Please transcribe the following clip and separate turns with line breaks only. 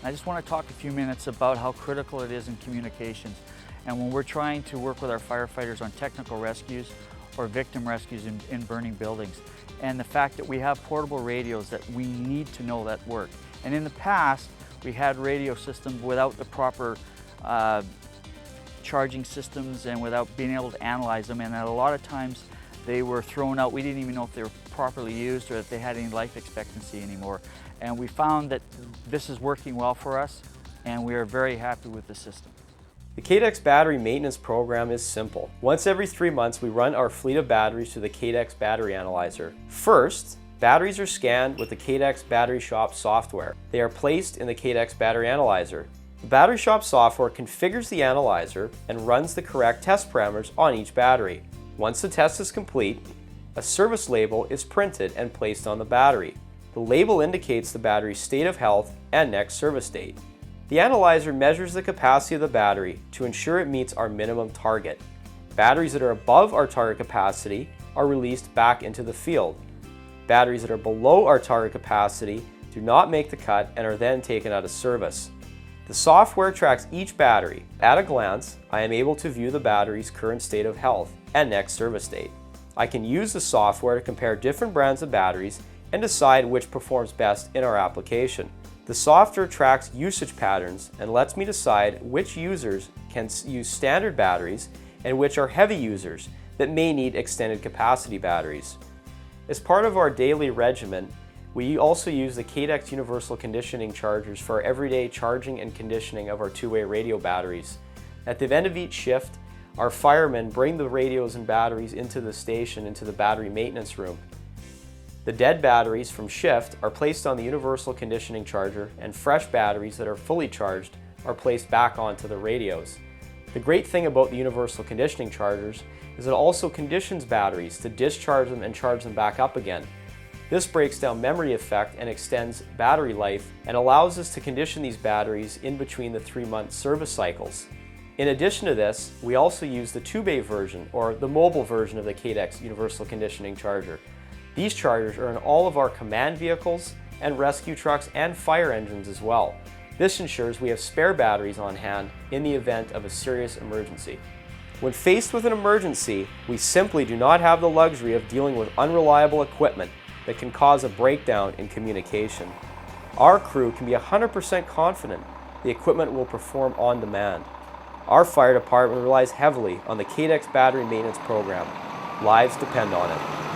I just want to talk a few minutes about how critical it is in communications. And when we're trying to work with our firefighters on technical rescues or victim rescues in burning buildings. And the fact that we have portable radios that we need to know that work. And in the past, we had radio systems without the proper charging systems and without being able to analyze them. And a lot of times they were thrown out. We didn't even know if they were properly used or if they had any life expectancy anymore. And we found that this is working well for us, and we are very happy with the system.
The Cadex battery maintenance program is simple. Once every 3 months, we run our fleet of batteries through the Cadex battery analyzer. First, batteries are scanned with the Cadex Battery Shop software. They are placed in the Cadex battery analyzer. The Battery Shop software configures the analyzer and runs the correct test parameters on each battery. Once the test is complete, a service label is printed and placed on the battery. The label indicates the battery's state of health and next service date. The analyzer measures the capacity of the battery to ensure it meets our minimum target. Batteries that are above our target capacity are released back into the field. Batteries that are below our target capacity do not make the cut and are then taken out of service. The software tracks each battery. At a glance, I am able to view the battery's current state of health and next service date. I can use the software to compare different brands of batteries and decide which performs best in our application. The software tracks usage patterns and lets me decide which users can use standard batteries and which are heavy users that may need extended capacity batteries. As part of our daily regimen, we also use the Cadex universal conditioning chargers for our everyday charging and conditioning of our two-way radio batteries. At the end of each shift, our firemen bring the radios and batteries into the station, into the battery maintenance room. The dead batteries from shift are placed on the universal conditioning charger, and fresh batteries that are fully charged are placed back onto the radios. The great thing about the universal conditioning chargers is it also conditions batteries to discharge them and charge them back up again. This breaks down memory effect and extends battery life and allows us to condition these batteries in between the 3-month service cycles. In addition to this, we also use the 2-bay version or the mobile version of the Cadex universal conditioning charger. These chargers are in all of our command vehicles and rescue trucks and fire engines as well. This ensures we have spare batteries on hand in the event of a serious emergency. When faced with an emergency, we simply do not have the luxury of dealing with unreliable equipment that can cause a breakdown in communication. Our crew can be 100% confident the equipment will perform on demand. Our fire department relies heavily on the Cadex battery maintenance program. Lives depend on it.